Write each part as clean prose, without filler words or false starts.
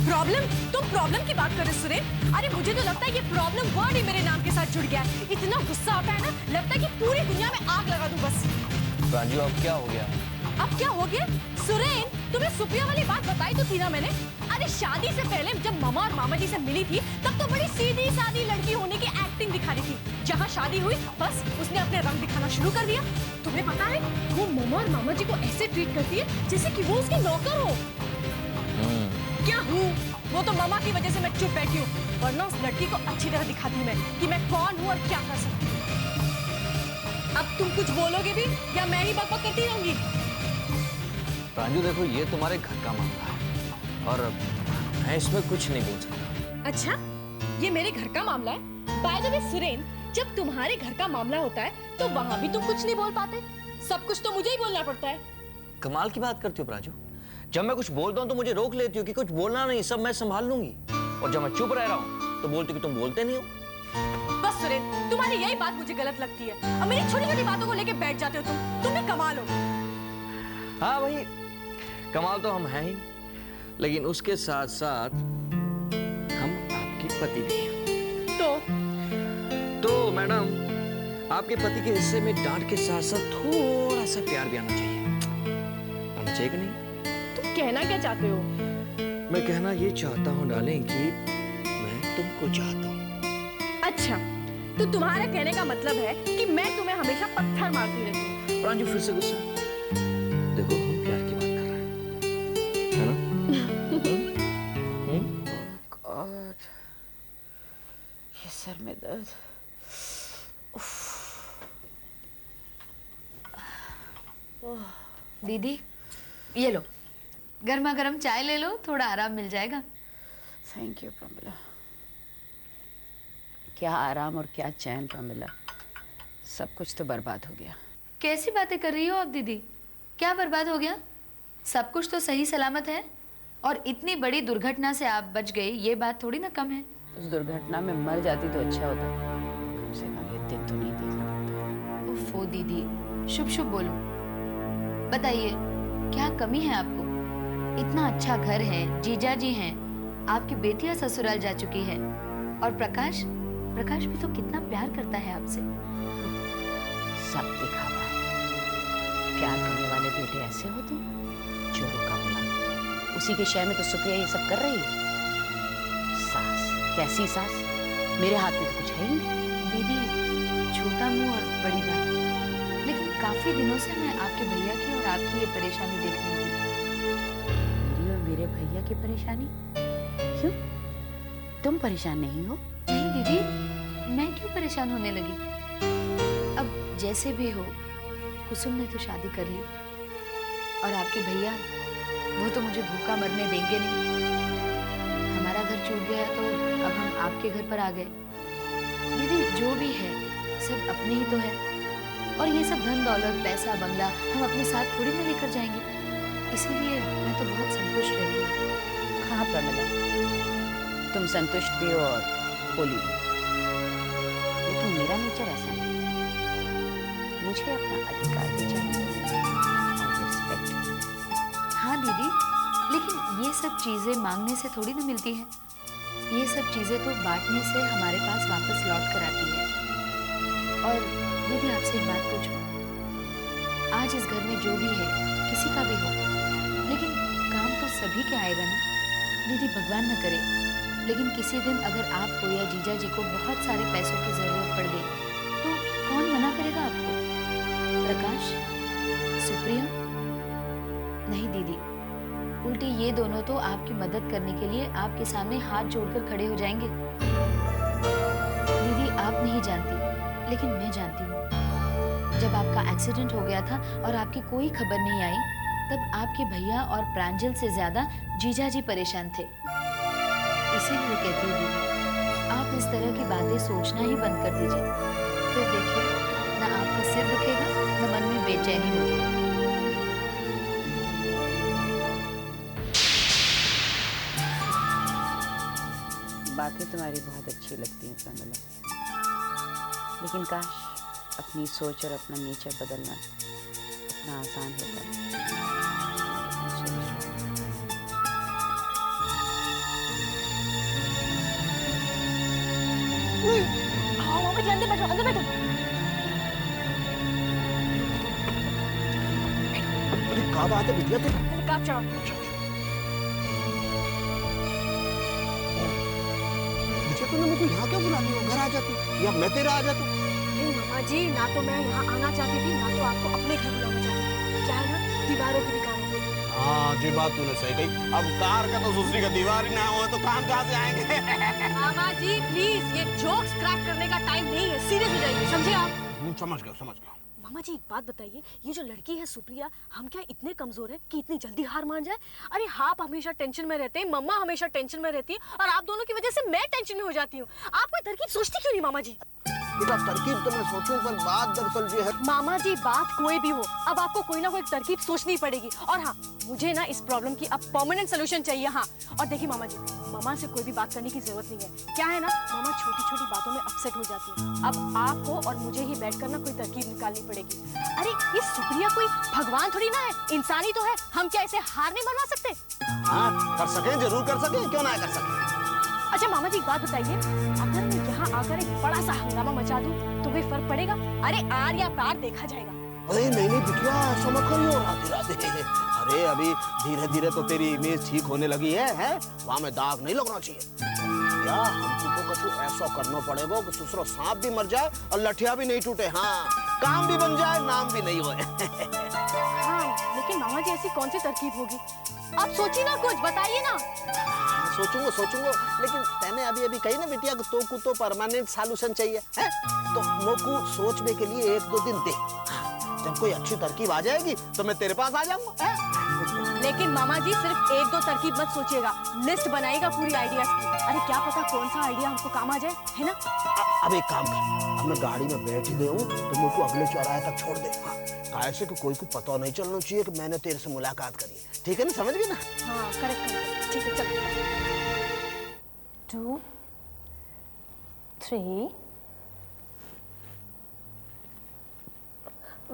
Problem? तुम problem की बात कर रहे सुरेन? अरे मुझे तो लगता है ये प्रॉब्लम वर्ड ही मेरे नाम के साथ जुड़ गया है। इतना गुस्सा आता है ना, लगता है कि पूरी दुनिया में आग लगा दूं बस। प्रांजू अब क्या हो गया? अब क्या हो गया? सुरेन, तुम्हें सुप्रिया वाली बात बताई तो थी ना मैंने। अरे शादी से पहले जब मामा और मामा जी से मिली थी तब तो बड़ी सीधी सादी लड़की होने की एक्टिंग दिखा रही थी। जहाँ शादी हुई बस उसने अपने रंग दिखाना शुरू कर दिया। तुम्हें पता है वो मामा और मामा जी को ऐसे ट्रीट करती है जैसे कि वो उसकी नौकर हो। क्या हूँ? वो तो मामा की वजह से मैं चुप बैठी हूँ, वरना उस लड़की को अच्छी तरह दिखाती मैं कि मैं कौन हूँ और क्या कर सकती हूँ। अब तुम कुछ बोलोगे भी या मैं ही बकबक करती रहूंगी? प्रांजू देखो, ये तुम्हारे घर का मामला है और मैं इसमें कुछ नहीं बोल सकता। अच्छा, ये मेरे घर का मामला है? बाय द वे सुरेन, जब तुम्हारे घर का मामला होता है तो वहाँ भी तुम कुछ नहीं बोल पाते। सब कुछ तो मुझे ही बोलना पड़ता है। कमाल की बात करती हो प्रांजू। जब मैं कुछ बोलता हूँ तो मुझे रोक लेती हो कि कुछ बोलना नहीं, सब मैं संभाल लूंगी। और जब मैं चुप रह रहा हूँ तो बोलती कि तुम बोलते नहीं हो। बस सुरेन, तुम्हारी यही बात मुझे गलत लगती है। अब मेरी छोटी छोटी बातों को लेके बैठ जाते हो तुम भी कमाल हो। हाँ भाई, कमाल तो हम हैं ही, लेकिन उसके साथ साथ हम आपके पति भी हैं। तो मैडम, आपके पति के हिस्से में डांट के साथ साथ थोड़ा सा प्यार भी आना चाहिए। आना चाहिए कि नहीं? तुम कहना क्या चाहते हो? मैं कहना ये चाहता हूँ डार्लिंग कि मैं तुमको चाहता हूँ। अच्छा, तो तुम्हारा कहने का मतलब है कि मैं तुम्हें हमेशा पत्थर मारती रहती हूँ। प्रांजू फिर से गुस्सा। देखो हम प्यार की बात कर रहे हैं, है ना? गॉड, ये सर में दर्द। दीदी, ये लो, गर्मा गर्म चाय ले लो, थोड़ा आराम मिल जाएगा। Thank you Pramila. क्या आराम और क्या चैन प्रमिला, सब कुछ तो बर्बाद हो गया। कैसी बातें कर रही हो आप दीदी? क्या बर्बाद हो गया? सब कुछ तो सही सलामत है और इतनी बड़ी दुर्घटना से आप बच गए, ये बात थोड़ी ना कम है। उस दुर्घटना में मर जाती तो अच्छा होता, कम से कम ये दिन तो नहीं देखना पड़ता। उफ़ो दीदी, शुभ शुभ बोलो। बताइए, क्या कमी है आपको? इतना अच्छा घर है, जीजा जी हैं, आपकी बेटियां ससुराल जा चुकी है और प्रकाश भी तो कितना प्यार करता है आपसे। सब दिखावा है। प्यार करने वाले बेटे ऐसे होते हैं, चोरों का गुलाम। उसी के शहर में तो सुप्रिया ये सब कर रही है। सास, कैसी सास? मेरे हाथ में तो कुछ है ही नहीं। दीदी, छोटा मुंह और बड़ी बात, लेकिन काफी दिनों से मैं आपके भैया की और आपकी ये परेशानी देख रही थी। मेरी और मेरे भैया की परेशानी? क्यों, तुम परेशान नहीं हो? नहीं दीदी, मैं क्यों परेशान होने लगी? अब जैसे भी हो, कुसुम ने तो शादी कर ली और आपके भैया, वो तो मुझे भूखा मरने देंगे नहीं। हमारा घर छूट गया तो अब हम आपके घर पर आ गए। दीदी, जो भी है सब अपने ही तो है और ये सब धन दौलत, पैसा, बंगला हम अपने साथ थोड़ी ना लेकर जाएंगे। इसीलिए मैं तो बहुत संतुष्ट रहती हूँ। हाँ प्रमिला, तुम संतुष्ट भी हो और होली भी, लेकिन मेरा नेचर ऐसा नहीं। मुझे अपना अधिकार भी चाहिए और रिस्पेक्ट। हाँ दीदी, लेकिन ये सब चीजें मांगने से थोड़ी ना मिलती हैं। ये सब चीजें तो बांटने से हमारे पास वापस लौट कर आती है। और दीदी, आपसे एक बात पूछूं? आज इस घर में जो भी है, किसी का भी हो, लेकिन काम तो सभी के आएगा ना। दीदी, भगवान न करे, लेकिन किसी दिन अगर आपको या जीजा जी को बहुत सारे पैसों की जरूरत पड़ गई तो कौन मना करेगा आपको? प्रकाश, सुप्रिया? नहीं दीदी, उल्टी ये दोनों तो आपकी मदद करने के लिए आपके सामने हाथ जोड़कर खड़े हो जाएंगे। दीदी, आप नहीं जानती, लेकिन मैं जानती हूँ। जब आपका एक्सीडेंट हो गया था और आपकी कोई खबर नहीं आई, तब आपके भैया और प्रांजल से ज्यादा जीजा जी परेशान थे। इसीलिए कहती हूँ दीदी, आप इस तरह की बातें सोचना ही बंद कर दीजिए। फिर देखिए, ना आपका सिर दुखेगा, न मन में बेचैनी होगी। बातें तुम्हारी बहुत अच्छी लगती हैं प्रमिला, लेकिन काश अपनी सोच और अपना नेचर बदलना इतना आसान होता है। अंदर बैठो, अंदर बैठो। अरे क्या बात है बिटिया तुम? पहले काप चढ़ाओ। बिटिया तुमने मुझको यहाँ क्यों बुला लिया? घर आ जाती या मैं तेरे आ जाता। नहीं मामा जी, ना तो मैं यहाँ आना चाहती थी, ना तो आपको अपने घर बुलाना चाहती थी। क्या है ना, दीवारों की भी काम होगी। हाँ जी, बात तूने सही कही। अब कार का तो दूसरी का दीवार ही ना हो तो काम कहाँ से आएंगे? मामा जी प्लीज, ये जोक्स क्रैक करने का टाइम नहीं है, सीरियस हो जाइए, समझे आप? समझ गया, समझ गया। मामा जी एक बात बताइए, ये जो लड़की है सुप्रिया, हम क्या इतने कमजोर हैं कि इतनी जल्दी हार मान जाए? अरे आप हमेशा टेंशन में रहते हैं, मम्मा हमेशा टेंशन में रहती है, और आप दोनों की वजह से मैं टेंशन में हो जाती हूँ। आप कोई तरकीब सोचती क्यों नहीं मामा जी? बेटा तरकीब तो मैं सोचूं, पर बात दरअसल ये है। मामा जी बात कोई भी हो, अब आपको कोई ना कोई तरकीब सोचनी पड़ेगी। और हाँ, मुझे ना इस प्रॉब्लम की अब परमानेंट सोल्यूशन चाहिए। हाँ, और देखिए मामा जी, मामा से कोई भी बात करने की जरूरत नहीं है। क्या है ना, मामा छोटी छोटी बातों में अपसेट हो जाती है। अब आपको और मुझे ही बैठकर ना कोई तरकीब निकालनी पड़ेगी। अरे ये सुप्रिया कोई भगवान थोड़ी ना है, इंसानी तो है। हम क्या इसे हार नहीं बनवा सकते? हाँ कर सकें, जरूर कर सकें, क्यों ना कर सकें। अच्छा मामा जी एक बात बताइए, अगर मैं यहाँ आकर एक बड़ा सा हंगामा मचा दूं तो कोई फर्क पड़ेगा? अरे आर या पार देखा जाएगा। अरे नहीं नहीं बिटिया, ऐसा मत करियो, राधे राधे। अरे अभी धीरे धीरे तो तेरी इमेज ठीक होने लगी है? वहाँ में दाग नहीं लगना चाहिए। क्या हमको कुछ ऐसा करना पड़ेगा कि दूसरा सांप भी मर जाए और लठिया भी नहीं टूटे। हाँ, काम भी बन जाए, नाम भी नहीं होए। हाँ, लेकिन मामा जी ऐसी कौन सी तरकीब होगी? आप सोचिए ना, कुछ बताइए ना। सोचूंगा सोचूंगा, लेकिन तैने अभी अभी कही ना बिटिया कि तो को तो परमानेंट सॉल्यूशन चाहिए है, तो मोको सोचने के लिए 1-2 दिन दे। जब कोई अच्छी तरकीब आ जाएगी तो मैं तेरे पास आ जाऊंगा। लेकिन मामा जी सिर्फ 1-2 तरकीब मत सोचिएगा, लिस्ट बनाइएगा पूरी आइडियाज की। अरे क्या पता कौन सा आइडिया हमको काम आ जाए, है ना? अब एक काम कर, अब मैं गाड़ी में बैठ ही दे हूँ तो मुझको अगले चौराहे तक छोड़ दे। ऐसे कि कोई को पता नहीं चलना चाहिए कि मैंने तेरे से मुलाकात करी। ठीक है ना, समझ गई ना? हाँ करेक्ट, ठीक है चल। 2 3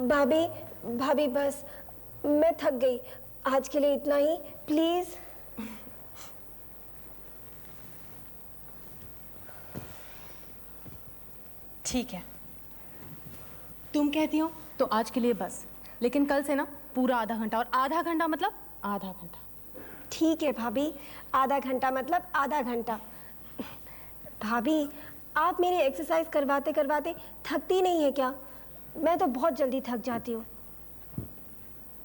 भाभी भाभी बस, मैं थक गई, आज के लिए इतना ही प्लीज। ठीक है, तुम कहती हो तो आज के लिए बस, लेकिन कल से ना पूरा आधा घंटा, और आधा घंटा मतलब आधा घंटा। ठीक है भाभी, आधा घंटा मतलब आधा घंटा। भाभी आप मेरी एक्सरसाइज करवाते करवाते थकती नहीं है क्या? मैं तो बहुत जल्दी थक जाती हूँ।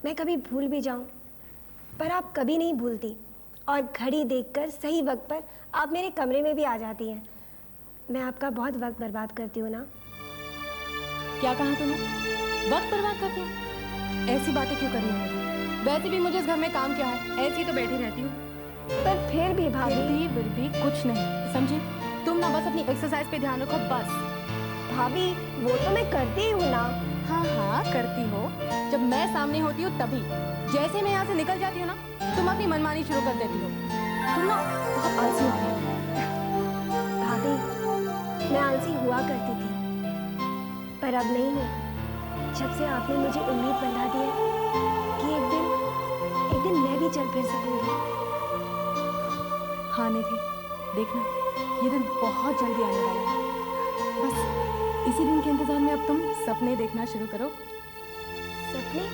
मैं कभी भूल भी जाऊँ, पर आप कभी नहीं भूलती, और घड़ी देखकर सही वक्त पर आप मेरे कमरे में भी आ जाती हैं। मैं आपका बहुत वक्त बर्बाद करती हूँ ना? क्या कहा तूने? वक्त बर्बाद करती हूँ? ऐसी बातें क्यों कर रही हो? वैसे भी मुझे इस घर में काम क्या है, ऐसी ही तो बैठी रहती हूँ। पर फिर भी भाभी। फिर भी कुछ नहीं, समझी? तुम ना बस अपनी एक्सरसाइज पे ध्यान रखो बस। भाभी वो तो मैं करती हूँ ना। हाँ हाँ करती हो, जब मैं सामने होती हूँ तभी। जैसे मैं यहाँ से निकल जाती हूँ ना, तुम अपनी मनमानी शुरू कर देती हो। तुम ना बहुत आलसी हो गई हो। भाभी मैं आलसी हुआ करती थी, पर अब नहीं हूँ। जब से आपने मुझे उम्मीद बंधा दी है कि एक दिन मैं भी चल फिर सकूंगी। हाँ निधि, देखना ये दिन बहुत जल्दी आने वाला है। बस इसी दिन के इंतजार में अब तुम सपने देखना शुरू करो। सपने?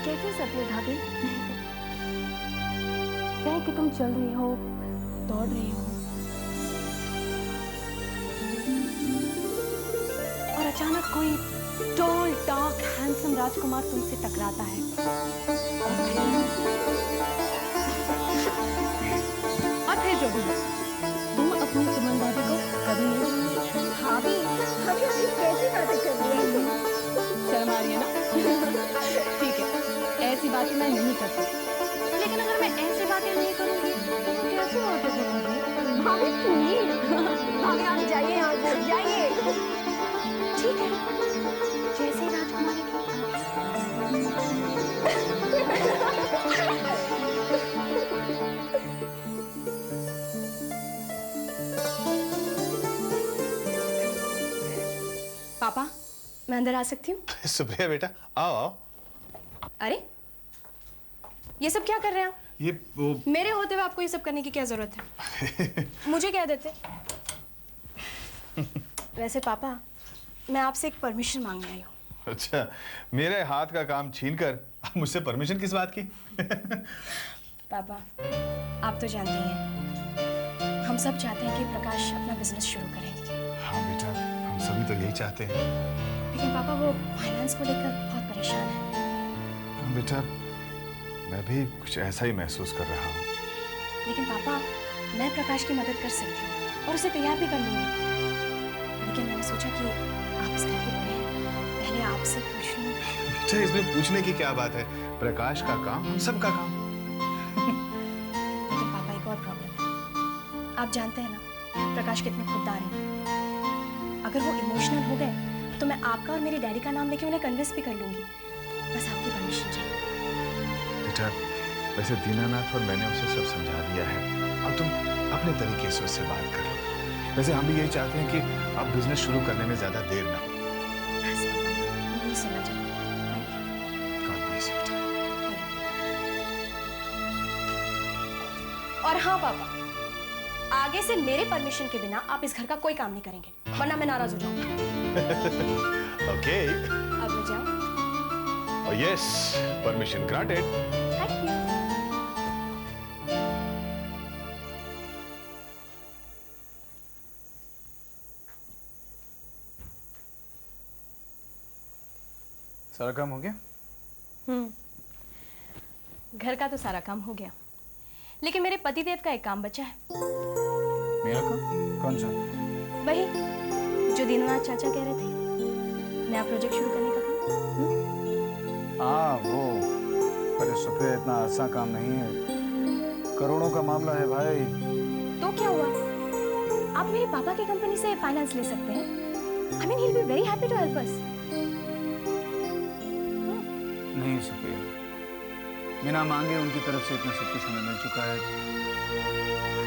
कैसे सपने भाभी? चाहे कि तुम चल रही हो, दौड़ रही हो, और अचानक कोई टॉल डार्क हैंडसम राजकुमार तुमसे टकराता है, और फिर जो भी हो, तुम अपनी ईमानदारी को कभी नहीं भूलोगे। भाभी भाभी आपने कैसी बातें कर रही हैं? शर्म आ रही है ना? ठीक है, ऐसी बातें मैं नहीं करती, लेकिन अगर मैं ऐसी बातें नहीं करूंगी तो कैसे बातें करूंगी? भाभी प्लीज, भाभी आप जाइए यहाँ से, जाइए। ठीक है, जैसे राजकुमारी की पापा मैं अंदर आ सकती हूँ? सुप्रिया बेटा आओ आओ। अरे ये सब क्या कर रहे हैं आप? ये वो मेरे होते हुए आपको ये सब करने की क्या जरूरत है? मुझे कह देते। वैसे पापा मैं आपसे एक परमिशन मांगने आई हूँ। अच्छा, मेरे हाथ का काम छीनकर आप मुझसे परमिशन किस बात की? पापा, आप तो जानते ही हैं, हम सब चाहते हैं कि प्रकाश अपना बिजनेस शुरू करे। हाँ बेटा, हम सभी तो यही चाहते हैं। लेकिन पापा वो फाइनेंस को लेकर बहुत परेशान है। हाँ बेटा, मैं भी कुछ ऐसा ही महसूस कर रहा हूँ। लेकिन पापा, मैं प्रकाश की मदद कर सकती हूँ और उसे तैयार भी कर लूँगी। लेकिन मैंने सोचा कि आप इस घर के बड़े हैं, पहले आपसे पूछ लूँ। बेटा, इसमें पूछने की क्या बात है? प्रकाश का काम हम सब का काम। लेकिन पापा, एक और प्रॉब्लम है। आप जानते हैं ना, प्रकाश कितने खुददार हैं। अगर वो इमोशनल हो गए तो मैं आपका और मेरे डैडी का नाम लेके उन्हें कन्विंस भी कर लूंगी। बस आपकी परमिशन चाहिए। बेटा, वैसे दीनानाथ और मैंने उसे सब समझा दिया है। अब तुम अपने तरीके से उससे बात कर लो। वैसे हम भी यही चाहते हैं कि आप बिजनेस शुरू करने में ज्यादा देर ना हो। बस पापा, यही सुनना चाहती हूँ। Thank you। God bless you, बेटा। और हाँ पापा, आगे से मेरे परमिशन के बिना आप इस घर का कोई काम नहीं करेंगे, वरना मैं नाराज हो जाऊंगी। ओके। अब मैं जाऊं? और yes, permission granted. Thank you. सारा काम हो गया? घर का तो सारा काम हो गया, लेकिन मेरे पतिदेव का एक काम बचा है। मेरा काम? कौन सा? वही जो दीननाथ चाचा कह रहे थे, नया प्रोजेक्ट शुरू करने का काम। हाँ वो, पर सुप्रिया इतना आसान काम नहीं है, करोड़ों का मामला है भाई। तो क्या हुआ, आप मेरे पापा की कंपनी से फाइनेंस ले सकते हैं। I mean he will be very happy to help us. नहीं सुप्रिया, बिना मांगे उनकी तरफ से इतना सब कुछ हमें मिल चुका है।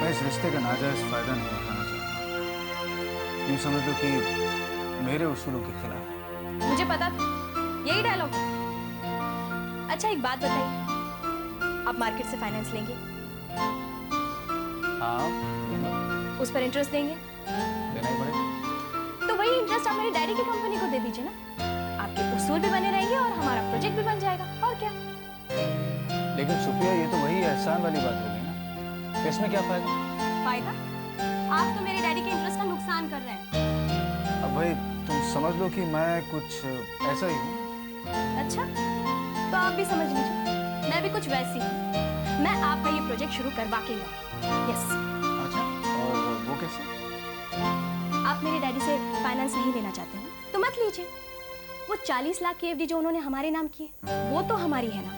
मैं इस रिश्ते का नाजायज फायदा नहीं उठाना चाहता। यूँ समझ लो कि मेरे उसूलों के खिलाफ। मुझे पता था यही डायलॉग। अच्छा एक बात बताइए, आप मार्केट से फाइनेंस लेंगे? हाँ, उस पर इंटरेस्ट देंगे? देना ही पड़ेगा। तो वही इंटरेस्ट आप मेरे डैडी की कंपनी को दे दीजिए ना। आपके उसूल भी बने रहेंगे और हमारा प्रोजेक्ट भी बन जाएगा, और क्या। लेकिन सुप्रिया, ये तो वही एहसान वाली बात हो गई ना, इसमें क्या फायदा? फायदा? आप तो मेरे डैडी के इंटरेस्ट का नुकसान कर रहे हैं। अब भाई तुम समझ लो कि मैं कुछ ऐसा ही हूँ। अच्छा, तो आप भी समझ लीजिए, मैं भी कुछ वैसी हूँ। मैं आपका ये प्रोजेक्ट शुरू करवा के लाऊं। यस। अच्छा, और वो कैसे? आप मेरे डैडी से फाइनेंस नहीं लेना चाहते हैं तो मत लीजिए। वो 40 लाख की एफडी जो उन्होंने हमारे नाम की है, वो तो हमारी है ना।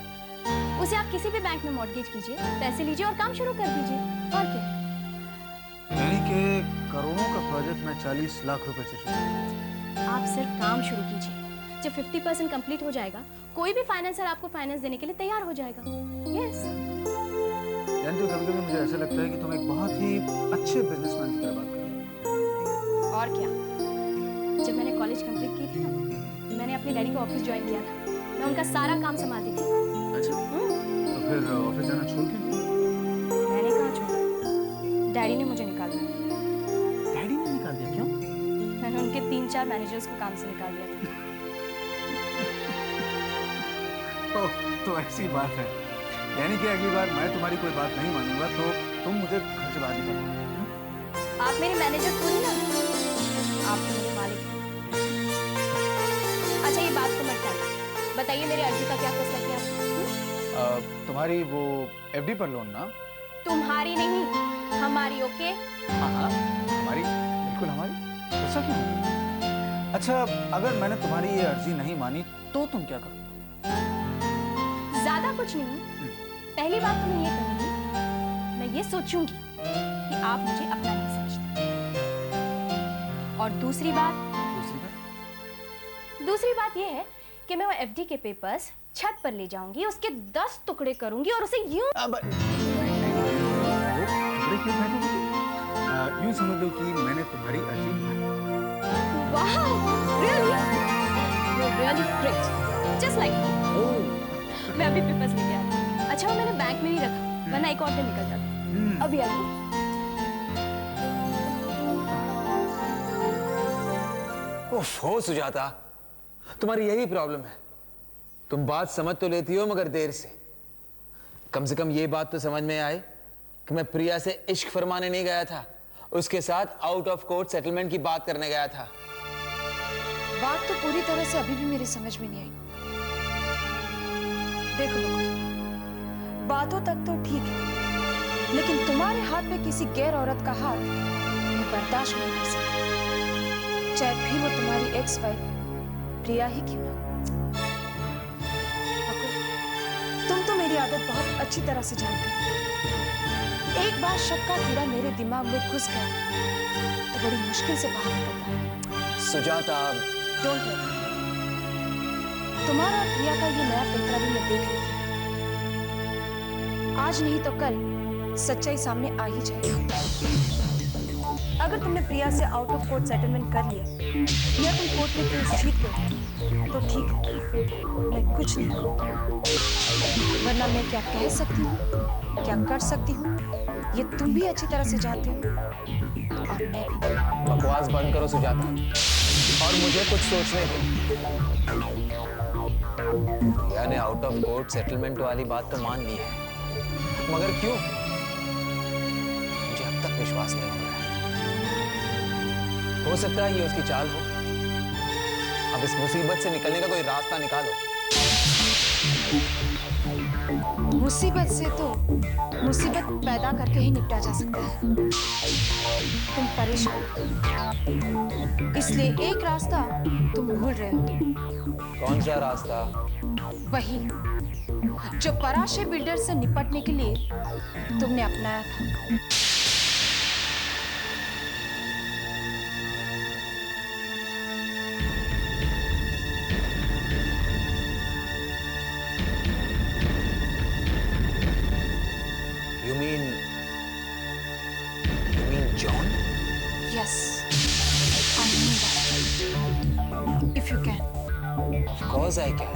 उसे आप किसी भी बैंक में मॉर्गेज कीजिए, पैसे लीजिए और काम शुरू कर दीजिए, और क्या। यानी कि करोड़ों का प्रोजेक्ट मैं 40 लाख रुपए से शुरू करूं। आप सिर्फ काम शुरू कीजिए। जब 50% कंप्लीट हो जाएगा, कोई भी फाइनेंसर आपको फाइनेंस देने के लिए तैयार हो जाएगा। यस। यानी तो कभी-कभी मुझे ऐसा लगता है कि तुम एक बहुत ही अच्छे बिजनेसमैन की तरह बात कर रही हो। और क्या, जब मैंने कॉलेज कंप्लीट की थी ना, मैंने अपने डैडी को ऑफिस ज्वाइन किया था। मैं उनका सारा काम संभालती थी। अच्छा, तो फिर ऑफिस जाना छोड़ क्यों? मैंने कहाँ छोड़ा, डैडी ने मुझे निकाल दिया। डैडी ने निकाल दिया? क्यों? मैंने उनके 3-4 मैनेजर्स को काम से निकाल दिया था। तो ऐसी बात है, यानी कि अगली बार मैं तुम्हारी कोई बात नहीं मानूंगा तो तुम मुझे घर से बाहर निकालो। आप मेरे मैनेजर थोड़ी ना, आप तो मेरे मालिक हैं। अच्छा ये बात को मत टालिए, बताइए मेरी अर्जी का क्या फैसला किया आपने? तुम्हारी वो एफडी पर लोन ना? तुम्हारी नहीं, हमारी। ओके? हाँ हाँ, हमारी, बिल्कुल हमारी। गुस्सा क्यों हो गई? अच्छा, अगर मैंने तुम्हारी ये अर्जी नहीं मानी तो तुम क्या करोगे? ज्यादा कुछ नहीं। पहली बात तो मैं ये करूंगी, मैं ये सोचूंगी कि आप मुझे अपना नहीं समझते। और दूसरी बात ये है कि मैं वो एफडी के पेपर्स छत पर ले जाऊंगी, उसके 10 टुकड़े करूंगी और उसे यूं यूं समझ लो कि मैंने तुम्हारी अर्जी मानी। वाह, really? You're really great. Just like me. मैं अभी पेपर्स लेके आती हूँ। अच्छा वो मैंने बैंक में ही रखा, वरना एक और दिन निकल जाता। अभी आई हूँ। ओफो सुजाता, तुम्हारी यही प्रॉब्लम है। तुम बात समझ तो लेती हो मगर देर से। कम से कम ये बात तो समझ में आए कि मैं प्रिया से इश्क फरमाने नहीं गया था, उसके साथ आउट ऑफ कोर्ट सेटलमेंट की बात करने गया था। बात तो पूरी तरह से अभी भी मेरी समझ में नहीं आई। देखो बातों तक तो ठीक है, लेकिन तुम्हारे हाथ पे किसी गैर औरत का हाथ मैं बर्दाश्त नहीं कर सकती, चाहे फिर वो तुम्हारी एक्स वाइफ प्रिया ही क्यों ना। तुम तो मेरी आदत बहुत अच्छी तरह से जानते हो। एक बार शक का कीड़ा मेरे दिमाग में घुस गया तो बड़ी मुश्किल से बाहर निकलता है। सुजाता, डोंट वरी, तुम्हारा और प्रिया का ये नया पेंतरा भी मैं देख रही थी। आज नहीं तो कल सच्चाई सामने आ ही जाएगी। अगर तुमने प्रिया से आउट ऑफ कोर्ट सेटलमेंट कर लिया या तुम कोर्ट में केस जीत गए तो ठीक है, मैं कुछ नहीं करूँ, वरना मैं क्या कह सकती हूँ, क्या कर सकती हूँ, ये तुम भी अच्छी तरह से जानते हो और मैं भी। बकवास बंद करो सुजाता और मुझे कुछ सोचने दो। प्रिया ने आउट ऑफ कोर्ट सेटलमेंट वाली बात तो मान ली है, मगर क्यों? मुझे अब तक विश्वास नहीं हो रहा है। हो सकता है ये उसकी चाल हो। अब इस मुसीबत से निकलने का कोई रास्ता निकालो। मुसीबत से तो मुसीबत पैदा करके ही निपटा जा सकता है। तुम परेशान, इसलिए एक रास्ता तुम भूल रहे हो। कौन सा रास्ता? वही जो पराशर बिल्डर से निपटने के लिए तुमने अपनाया था। You mean John? Yes, I mean that. If you can. Of course I can.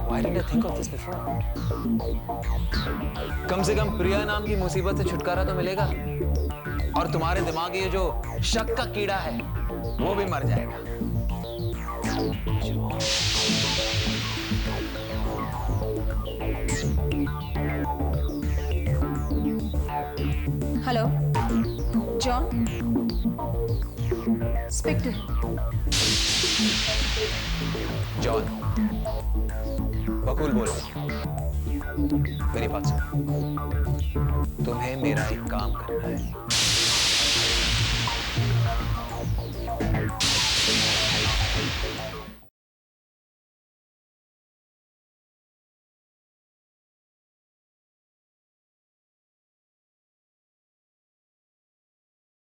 Why didn't I think of this before? कम से कम प्रिया नाम की मुसीबत से छुटकारा तो मिलेगा और तुम्हारे दिमाग में ये जो शक का कीड़ा है वो भी मर जाएगा। Hello John, speak to John, Bakul बोल रहा हूं। मेरी बात सुनो, तुम्हें मेरा एक काम करना है।